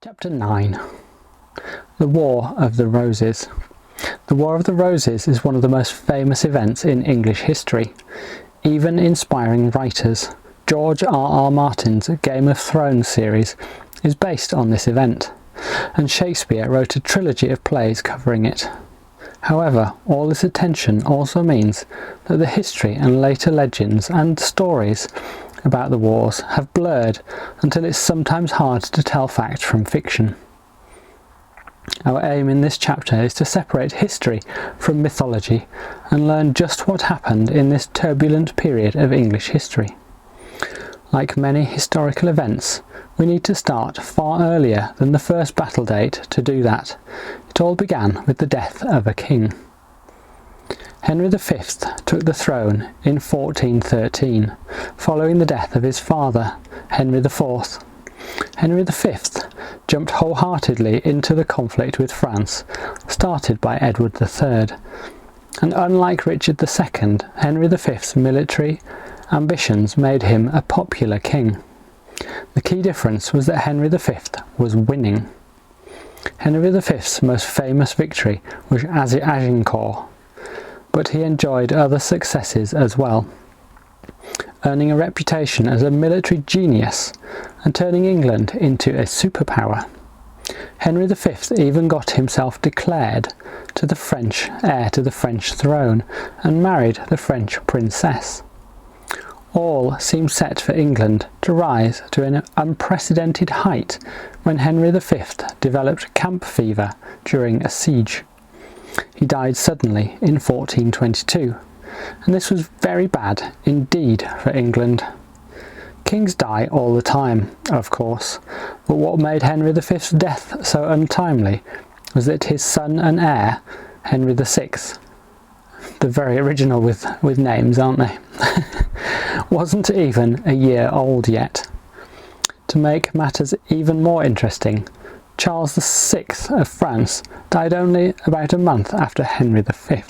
Chapter 9. The War of the Roses. The War of the Roses is one of the most famous events in English history. Even inspiring writers, George R.R. Martin's Game of Thrones series is based on this event, and Shakespeare wrote a trilogy of plays covering it. However, all this attention also means that the history and later legends and stories about the wars have blurred until it's sometimes hard to tell fact from fiction. Our aim in this chapter is to separate history from mythology and learn just what happened in this turbulent period of English history. Like many historical events, we need to start far earlier than the first battle date to do that. It all began with the death of a king. Henry V took the throne in 1413, following the death of his father, Henry IV. Henry V jumped wholeheartedly into the conflict with France, started by Edward III. And unlike Richard II, Henry V's military ambitions made him a popular king. The key difference was that Henry V was winning. Henry V's most famous victory was Agincourt, but he enjoyed other successes as well, earning a reputation as a military genius and turning England into a superpower. Henry V even got himself declared to the French heir to the French throne and married the French princess. All seemed set for England to rise to an unprecedented height when Henry V developed camp fever during a siege. He died suddenly in 1422, and this was very bad indeed for England. Kings die all the time, of course, but what made Henry V's death so untimely was that his son and heir, Henry VI, they're very original with names, aren't they? wasn't even a year old yet. To make matters even more interesting, Charles VI of France died only about a month after Henry V.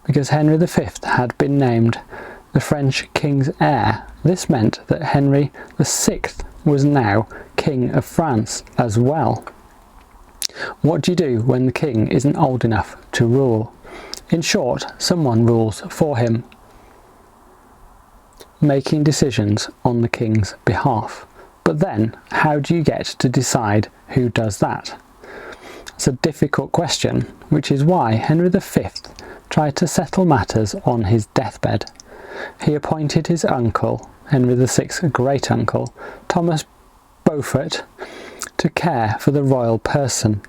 Because Henry V had been named the French king's heir, this meant that Henry VI was now King of France as well. What do you do when the king isn't old enough to rule? In short, someone rules for him, making decisions on the king's behalf. But then, how do you get to decide who does that? It's a difficult question, which is why Henry V tried to settle matters on his deathbed. He appointed his uncle, Henry VI's great-uncle, Thomas Beaufort, to care for the royal person,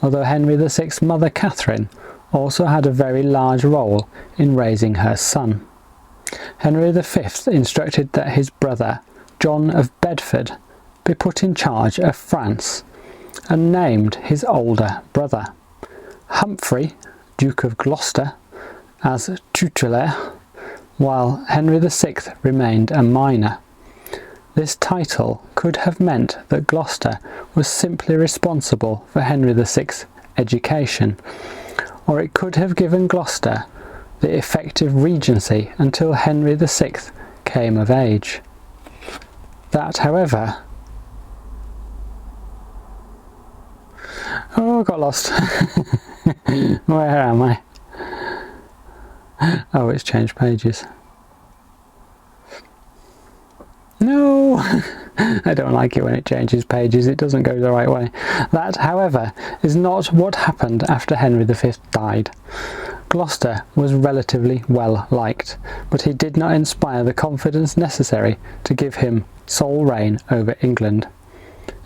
although Henry VI's mother Catherine also had a very large role in raising her son. Henry V instructed that his brother, John of Bedford, be put in charge of France, and named his older brother, Humphrey, Duke of Gloucester, as tutelare, while Henry VI remained a minor. This title could have meant that Gloucester was simply responsible for Henry VI's education, or it could have given Gloucester the effective regency until Henry VI came of age. That, however... Oh, I got lost. Where am I? Oh, it's changed pages. No! I don't like it when it changes pages, it doesn't go the right way. That, however, is not what happened after Henry V died. Gloucester was relatively well liked, but he did not inspire the confidence necessary to give him sole reign over England.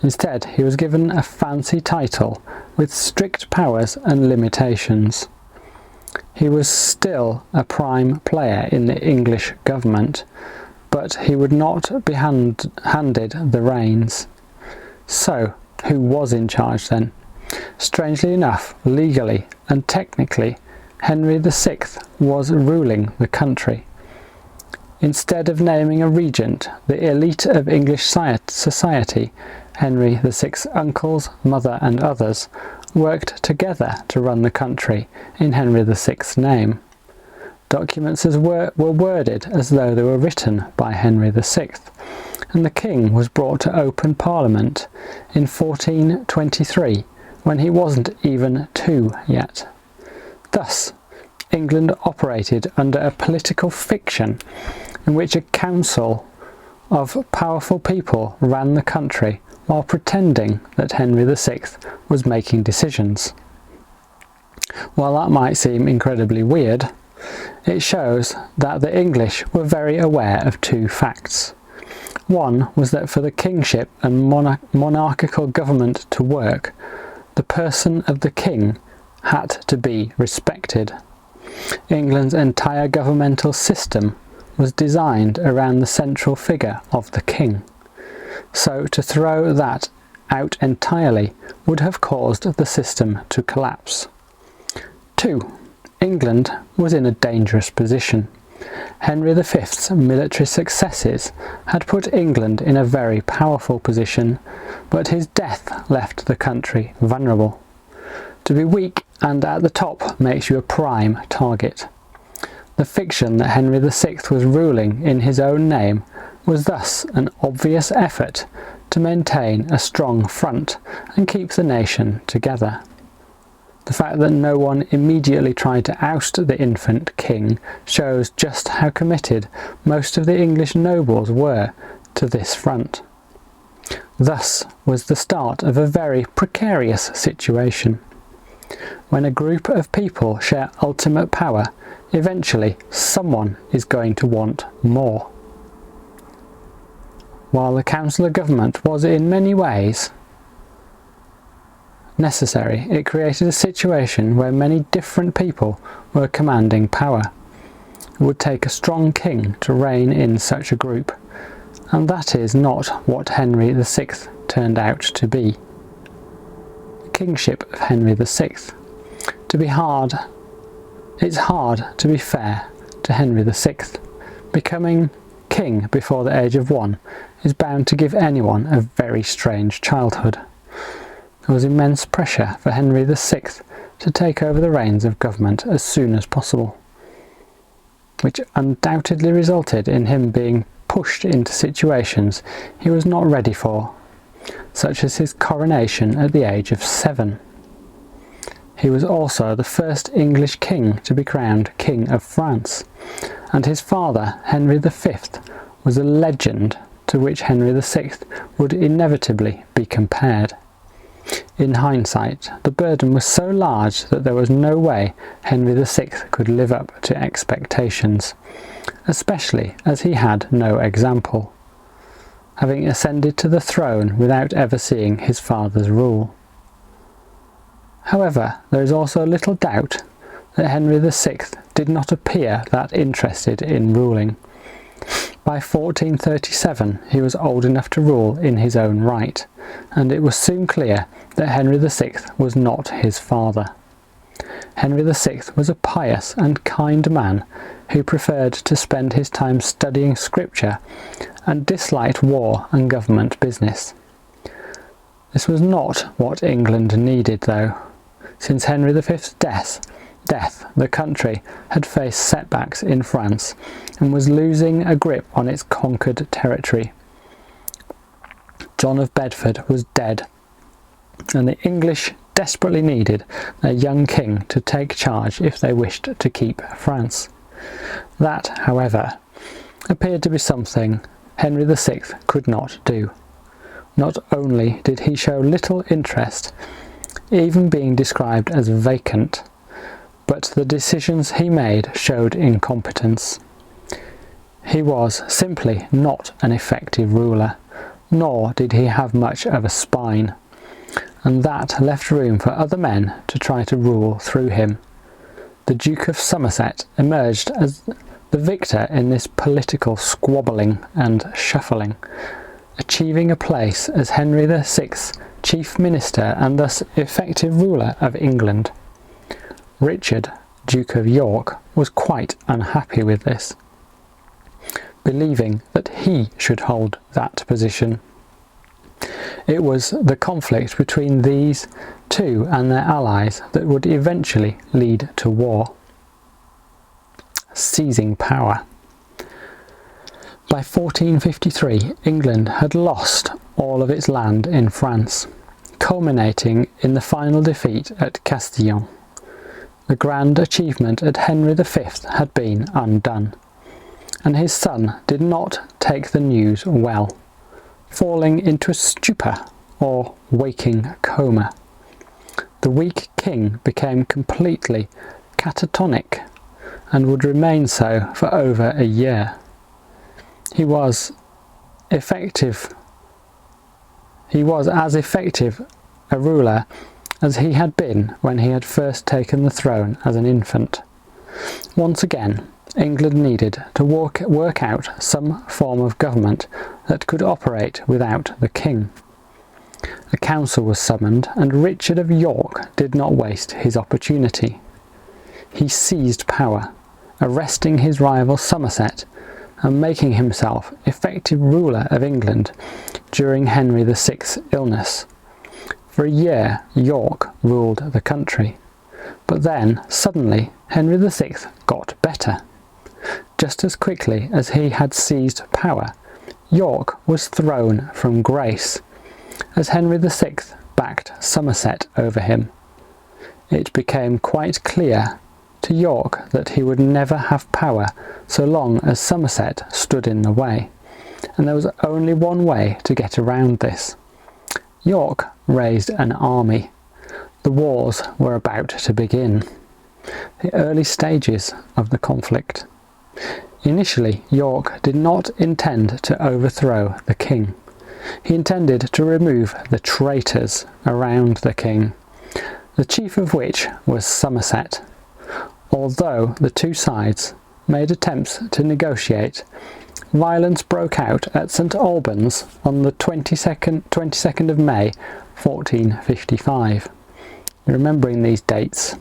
Instead, he was given a fancy title with strict powers and limitations. He was still a prime player in the English government, but he would not be handed the reins. So, who was in charge then? Strangely enough, legally and technically, Henry VI was ruling the country. Instead of naming a regent, the elite of English society, Henry VI's uncles, mother and others, worked together to run the country in Henry VI's name. Documents were worded as though they were written by Henry VI, and the king was brought to open parliament in 1423, when he wasn't even 2 yet. Thus, England operated under a political fiction in which a council of powerful people ran the country while pretending that Henry VI was making decisions. While that might seem incredibly weird, it shows that the English were very aware of 2 facts. One was that for the kingship and monarchical government to work, the person of the king had to be respected. England's entire governmental system was designed around the central figure of the king. So to throw that out entirely would have caused the system to collapse. 2. England was in a dangerous position. Henry V's military successes had put England in a very powerful position, but his death left the country vulnerable. To be weak and at the top makes you a prime target. The fiction that Henry VI was ruling in his own name was thus an obvious effort to maintain a strong front and keep the nation together. The fact that no one immediately tried to oust the infant king shows just how committed most of the English nobles were to this front. Thus was the start of a very precarious situation. When a group of people share ultimate power, eventually someone is going to want more. While the council of government was in many ways necessary, it created a situation where many different people were commanding power. It would take a strong king to rein in such a group, and that is not what Henry VI turned out to be. The kingship of Henry VI. It's hard to be fair to Henry VI. Becoming king before the age of 1 is bound to give anyone a very strange childhood. There was immense pressure for Henry VI to take over the reins of government as soon as possible, which undoubtedly resulted in him being pushed into situations he was not ready for, such as his coronation at the age of 7. He was also the first English king to be crowned King of France, and his father, Henry V, was a legend to which Henry VI would inevitably be compared. In hindsight, the burden was so large that there was no way Henry VI could live up to expectations, especially as he had no example, having ascended to the throne without ever seeing his father's rule. However, there is also little doubt that Henry VI did not appear that interested in ruling. By 1437 he was old enough to rule in his own right, and it was soon clear that Henry VI was not his father. Henry VI was a pious and kind man who preferred to spend his time studying scripture and disliked war and government business. This was not what England needed, though. Since Henry V's death, the country had faced setbacks in France and was losing a grip on its conquered territory. John of Bedford was dead, and the English desperately needed a young king to take charge if they wished to keep France. That, however, appeared to be something Henry VI could not do. Not only did he show little interest, even being described as vacant, but the decisions he made showed incompetence. He was simply not an effective ruler, nor did he have much of a spine, and that left room for other men to try to rule through him. The Duke of Somerset emerged as the victor in this political squabbling and shuffling, achieving a place as Henry VI's chief minister and thus effective ruler of England. Richard, Duke of York, was quite unhappy with this, believing that he should hold that position. It was the conflict between these two and their allies that would eventually lead to war. Seizing power. By 1453, England had lost all of its land in France, culminating in the final defeat at Castillon. The grand achievement at Henry V had been undone, and his son did not take the news well, falling into a stupor or waking coma. The weak king became completely catatonic and would remain so for over a year. He was as effective a ruler as he had been when he had first taken the throne as an infant. Once again, England needed to work out some form of government that could operate without the king. A council was summoned, and Richard of York did not waste his opportunity. He seized power, arresting his rival Somerset and making himself effective ruler of England during Henry VI's illness. For a year, York ruled the country, but then, suddenly, Henry VI got better. Just as quickly as he had seized power, York was thrown from grace, as Henry VI backed Somerset over him. It became quite clear to York that he would never have power so long as Somerset stood in the way, and there was only one way to get around this. York raised an army. The wars were about to begin. The early stages of the conflict. Initially, York did not intend to overthrow the king. He intended to remove the traitors around the king, the chief of which was Somerset. Although the two sides made attempts to negotiate, violence broke out at St Albans on the 22nd of May 1455. Remembering these dates.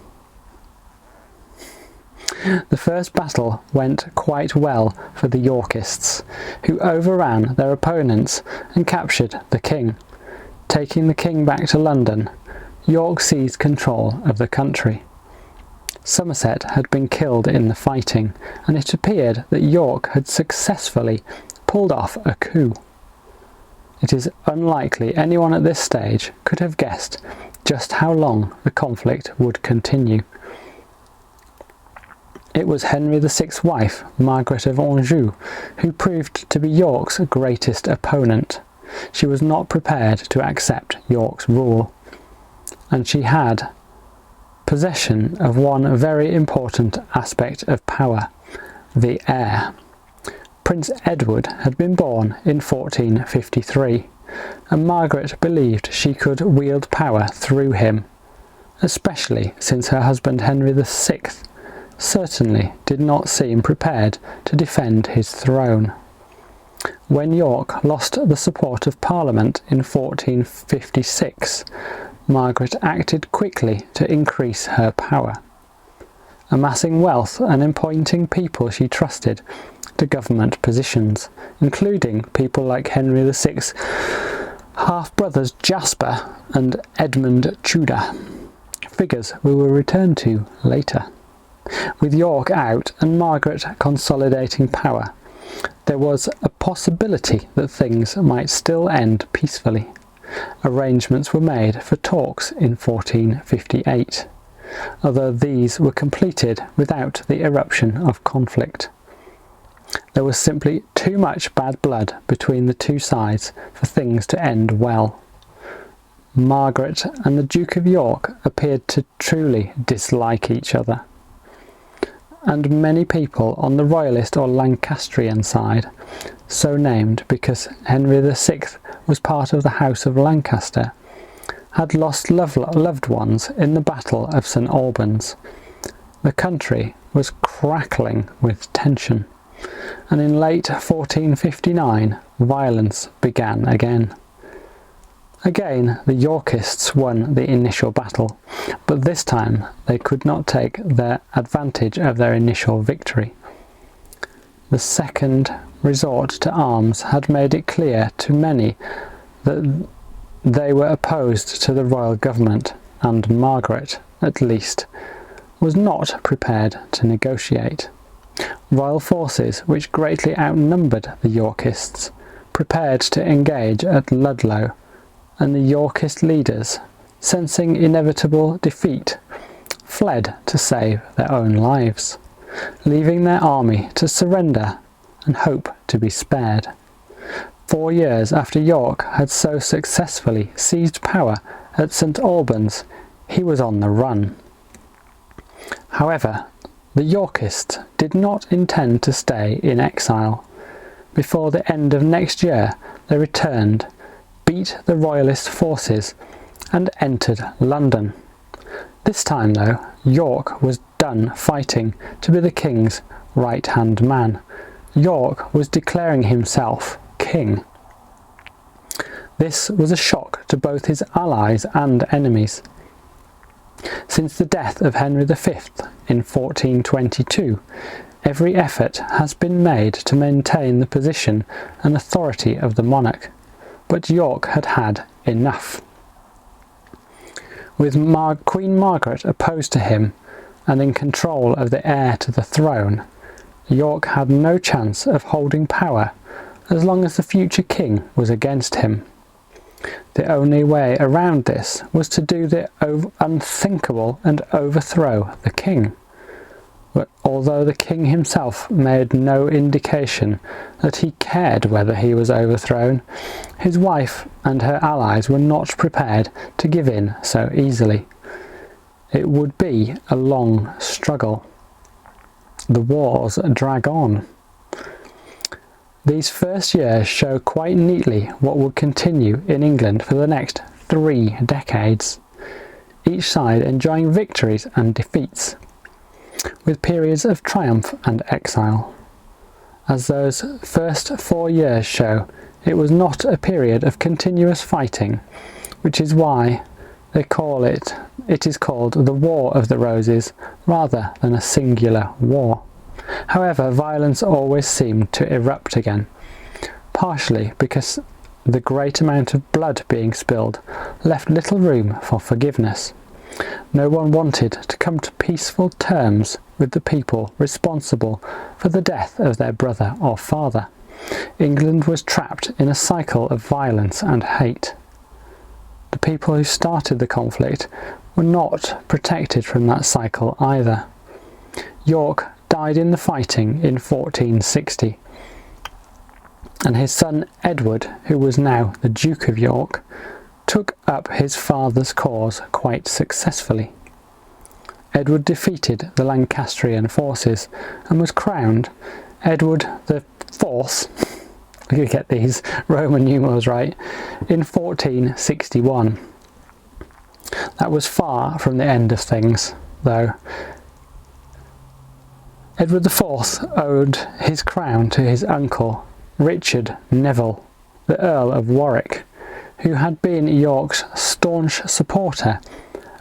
The first battle went quite well for the Yorkists, who overran their opponents and captured the king. Taking the king back to London, York seized control of the country. Somerset had been killed in the fighting, and it appeared that York had successfully pulled off a coup. It is unlikely anyone at this stage could have guessed just how long the conflict would continue. It was Henry VI's wife, Margaret of Anjou, who proved to be York's greatest opponent. She was not prepared to accept York's rule, and she had possession of one very important aspect of power, the heir. Prince Edward had been born in 1453, and Margaret believed she could wield power through him, especially since her husband Henry VI certainly did not seem prepared to defend his throne. When York lost the support of Parliament in 1456, Margaret acted quickly to increase her power, amassing wealth and appointing people she trusted to government positions, including people like Henry VI's half-brothers Jasper and Edmund Tudor, figures we will return to later. With York out and Margaret consolidating power, there was a possibility that things might still end peacefully. Arrangements were made for talks in 1458, although these were completed without the eruption of conflict. There was simply too much bad blood between the two sides for things to end well. Margaret and the Duke of York appeared to truly dislike each other, and many people on the Royalist or Lancastrian side, so named because Henry VI was part of the House of Lancaster, had lost loved ones in the Battle of St Albans. The country was crackling with tension, and in late 1459 violence began again. Again, the Yorkists won the initial battle, but this time they could not take their advantage of their initial victory. The second resort to arms had made it clear to many that they were opposed to the royal government, and Margaret, at least, was not prepared to negotiate. Royal forces, which greatly outnumbered the Yorkists, prepared to engage at Ludlow, and the Yorkist leaders, sensing inevitable defeat, fled to save their own lives, leaving their army to surrender and hope to be spared. 4 years after York had so successfully seized power at St Albans, he was on the run. However, the Yorkists did not intend to stay in exile. Before the end of next year, they returned, beat the Royalist forces, and entered London. This time, though, York was done fighting to be the king's right-hand man. York was declaring himself king. This was a shock to both his allies and enemies. Since the death of Henry V in 1422, every effort has been made to maintain the position and authority of the monarch, but York had had enough. With Queen Margaret opposed to him and in control of the heir to the throne, York had no chance of holding power as long as the future king was against him. The only way around this was to do the unthinkable and overthrow the king. But although the king himself made no indication that he cared whether he was overthrown, his wife and her allies were not prepared to give in so easily. It would be a long struggle. The wars drag on. These first years show quite neatly what would continue in England for the next 3 decades, each side enjoying victories and defeats, with periods of triumph and exile. As those first 4 years show, it was not a period of continuous fighting, which is why it is called the War of the Roses rather than a singular war. However, violence always seemed to erupt again, partially because the great amount of blood being spilled left little room for forgiveness. No one wanted to come to peaceful terms with the people responsible for the death of their brother or father. England was trapped in a cycle of violence and hate. The people who started the conflict were not protected from that cycle either. York died in the fighting in 1460, and his son Edward, who was now the Duke of York, took up his father's cause quite successfully. Edward defeated the Lancastrian forces and was crowned Edward the Fourth, I could get these Roman numerals right, in 1461. That was far from the end of things, though. Edward IV owed his crown to his uncle, Richard Neville, the Earl of Warwick, who had been York's staunch supporter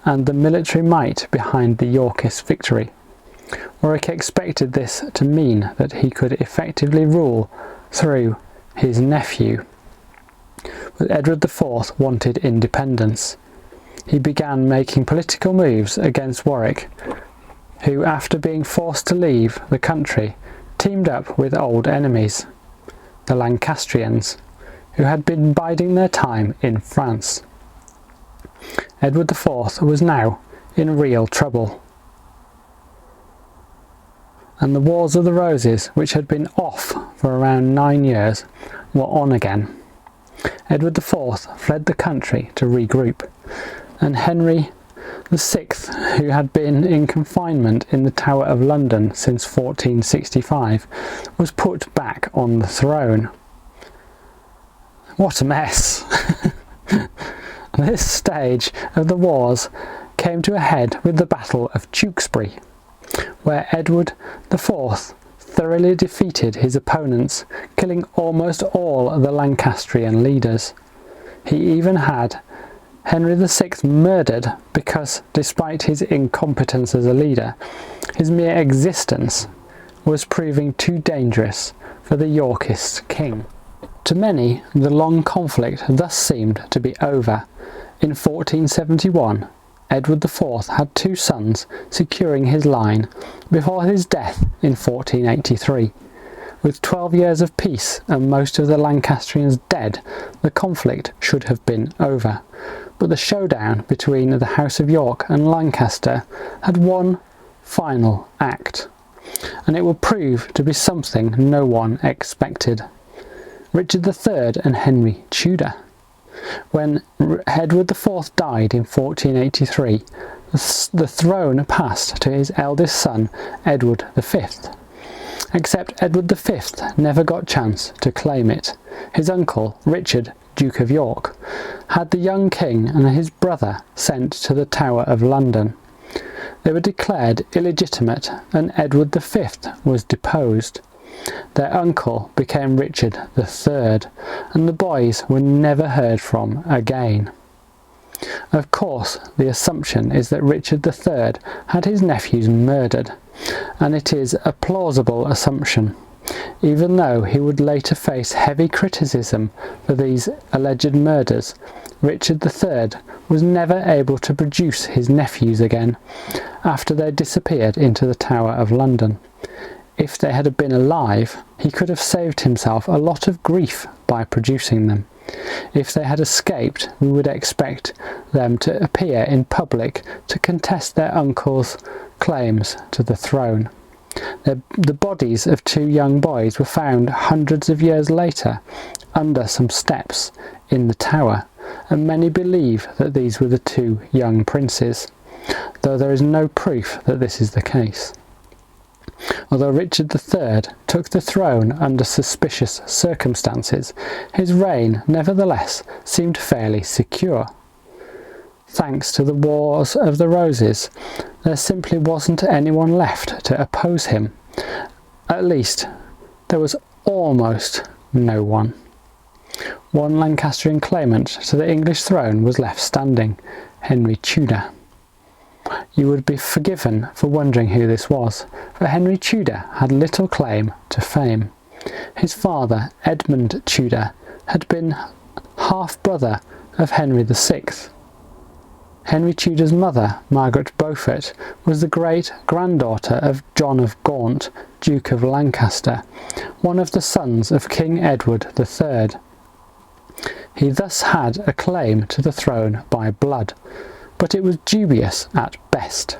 and the military might behind the Yorkist victory. Warwick expected this to mean that he could effectively rule through his nephew. But Edward IV wanted independence. He began making political moves against Warwick, who, after being forced to leave the country, teamed up with old enemies, the Lancastrians, who had been biding their time in France. Edward IV was now in real trouble, and the Wars of the Roses, which had been off for around 9 years, were on again. Edward IV fled the country to regroup, and Henry VI, who had been in confinement in the Tower of London since 1465, was put back on the throne. What a mess! This stage of the wars came to a head with the Battle of Tewkesbury, where Edward IV thoroughly defeated his opponents, killing almost all the Lancastrian leaders. He even had Henry VI murdered because, despite his incompetence as a leader, his mere existence was proving too dangerous for the Yorkist king. To many, the long conflict thus seemed to be over. In 1471, Edward IV had 2 sons securing his line before his death in 1483. With 12 years of peace and most of the Lancastrians dead, the conflict should have been over. But the showdown between the House of York and Lancaster had one final act, and it would prove to be something no one expected. Richard III and Henry Tudor. When Edward IV died in 1483, the throne passed to his eldest son, Edward V. Except Edward V never got chance to claim it. His uncle, Richard, Duke of York, had the young king and his brother sent to the Tower of London. They were declared illegitimate and Edward V was deposed. Their uncle became Richard III, and the boys were never heard from again. Of course, the assumption is that Richard III had his nephews murdered, and it is a plausible assumption, even though he would later face heavy criticism for these alleged murders. Richard III was never able to produce his nephews again after they disappeared into the Tower of London. If they had been alive, he could have saved himself a lot of grief by producing them. If they had escaped, we would expect them to appear in public to contest their uncle's claims to the throne. The bodies of 2 young boys were found hundreds of years later under some steps in the tower, and many believe that these were the 2 young princes, though there is no proof that this is the case. Although Richard III took the throne under suspicious circumstances, his reign nevertheless seemed fairly secure. Thanks to the Wars of the Roses, there simply wasn't anyone left to oppose him. At least, there was almost no one. One Lancastrian claimant to the English throne was left standing, Henry Tudor. You would be forgiven for wondering who this was, for Henry Tudor had little claim to fame. His father, Edmund Tudor, had been half-brother of Henry VI. Henry Tudor's mother, Margaret Beaufort, was the great-granddaughter of John of Gaunt, Duke of Lancaster, one of the sons of King Edward III. He thus had a claim to the throne by blood, but it was dubious at best.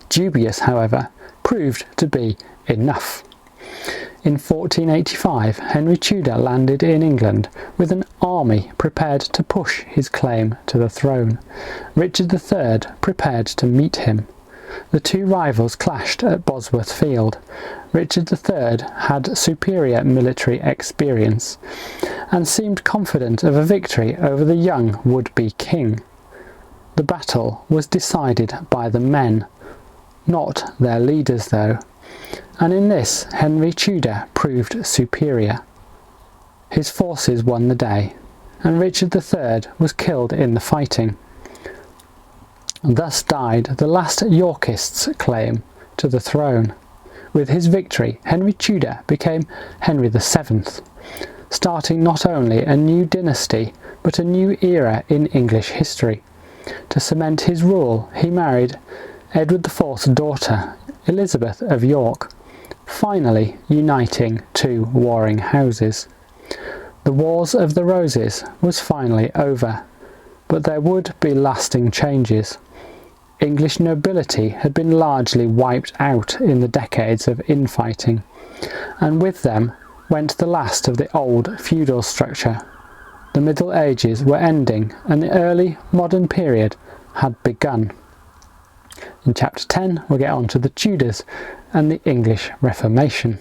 Dubious, however, proved to be enough. In 1485, Henry Tudor landed in England with an army prepared to push his claim to the throne. Richard III prepared to meet him. The 2 rivals clashed at Bosworth Field. Richard III had superior military experience and seemed confident of a victory over the young would-be king. The battle was decided by the men, not their leaders though, and in this Henry Tudor proved superior. His forces won the day, and Richard III was killed in the fighting. Thus died the last Yorkist's claim to the throne. With his victory, Henry Tudor became Henry VII, starting not only a new dynasty but a new era in English history. To cement his rule, he married Edward IV's daughter, Elizabeth of York, finally uniting 2 warring houses. The Wars of the Roses was finally over, but there would be lasting changes. English nobility had been largely wiped out in the decades of infighting, and with them went the last of the old feudal structure. The Middle Ages were ending and the early modern period had begun. In Chapter 10 we'll get on to the Tudors and the English Reformation.